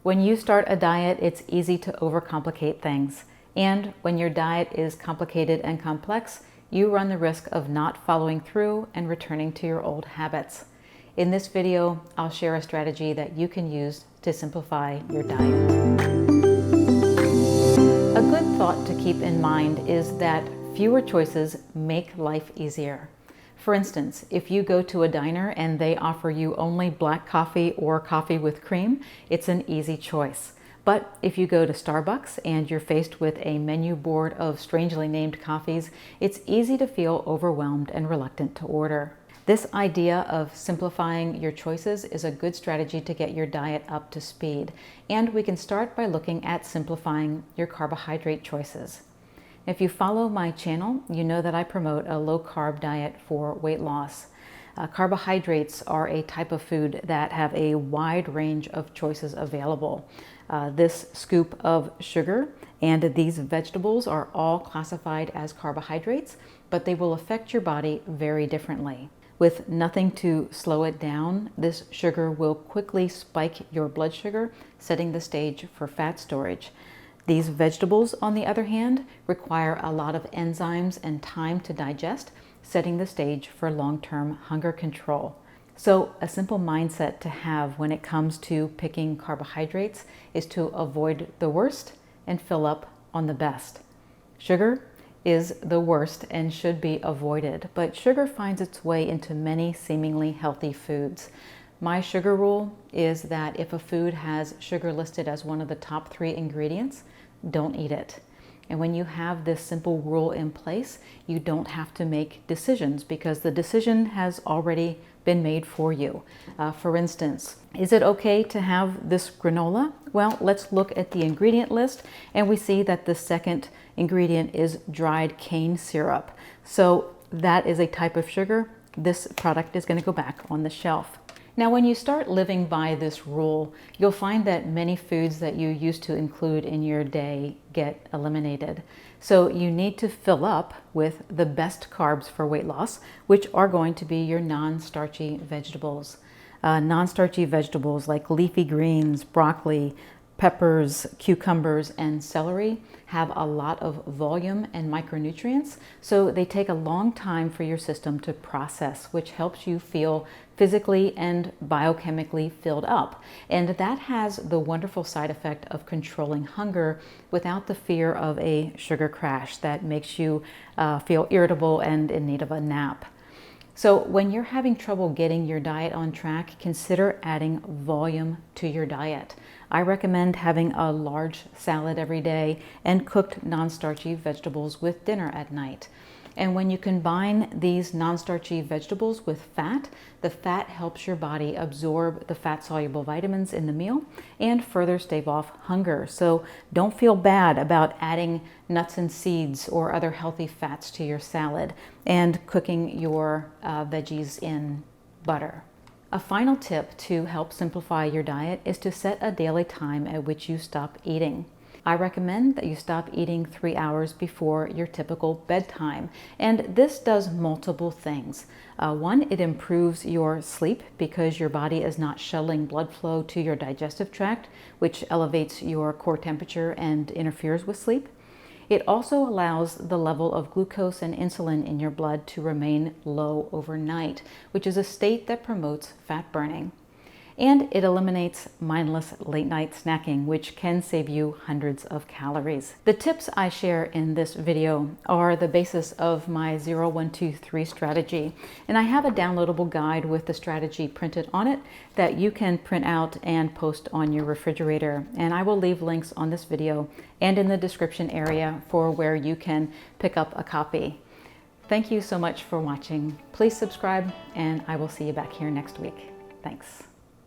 When you start a diet, it's easy to overcomplicate things. And when your diet is complicated and complex, you run the risk of not following through and returning to your old habits. In this video, I'll share a strategy that you can use to simplify your diet. A good thought to keep in mind is that fewer choices make life easier. For instance, if you go to a diner and they offer you only black coffee or coffee with cream, it's an easy choice. But if you go to Starbucks and you're faced with a menu board of strangely named coffees, it's easy to feel overwhelmed and reluctant to order. This idea of simplifying your choices is a good strategy to get your diet up to speed. And we can start by looking at simplifying your carbohydrate choices. If you follow my channel, you know that I promote a low-carb diet for weight loss. Carbohydrates are a type of food that have a wide range of choices available. This scoop of sugar and these vegetables are all classified as carbohydrates, but they will affect your body very differently. With nothing to slow it down, this sugar will quickly spike your blood sugar, setting the stage for fat storage. These vegetables, on the other hand, require a lot of enzymes and time to digest, setting the stage for long-term hunger control. So a simple mindset to have when it comes to picking carbohydrates is to avoid the worst and fill up on the best. Sugar is the worst and should be avoided, but sugar finds its way into many seemingly healthy foods. My sugar rule is that if a food has sugar listed as one of the top 3 ingredients, don't eat it. And when you have this simple rule in place, you don't have to make decisions because the decision has already been made for you. For instance, is it okay to have this granola? Well, let's look at the ingredient list and we see that the second ingredient is dried cane syrup. So that is a type of sugar. This product is going to go back on the shelf. Now, when you start living by this rule, you'll find that many foods that you used to include in your day get eliminated. So you need to fill up with the best carbs for weight loss, which are going to be your non-starchy vegetables. Non-starchy vegetables like leafy greens, broccoli, peppers, cucumbers, and celery have a lot of volume and micronutrients, so they take a long time for your system to process, which helps you feel physically and biochemically filled up. And that has the wonderful side effect of controlling hunger without the fear of a sugar crash that makes you feel irritable and in need of a nap. So when you're having trouble getting your diet on track, consider adding volume to your diet. I recommend having a large salad every day and cooked non-starchy vegetables with dinner at night. And when you combine these non-starchy vegetables with fat, the fat helps your body absorb the fat-soluble vitamins in the meal and further stave off hunger. So don't feel bad about adding nuts and seeds or other healthy fats to your salad and cooking your veggies in butter. A final tip to help simplify your diet is to set a daily time at which you stop eating. I recommend that you stop eating 3 hours before your typical bedtime. And this does multiple things. One, it improves your sleep because your body is not shuttling blood flow to your digestive tract, which elevates your core temperature and interferes with sleep. It also allows the level of glucose and insulin in your blood to remain low overnight, which is a state that promotes fat burning. And it eliminates mindless late-night snacking, which can save you hundreds of calories. The tips I share in this video are the basis of my 0, 1, 2, 3 strategy. And I have a downloadable guide with the strategy printed on it that you can print out and post on your refrigerator. And I will leave links on this video and in the description area for where you can pick up a copy. Thank you so much for watching. Please subscribe, and I will see you back here next week. Thanks.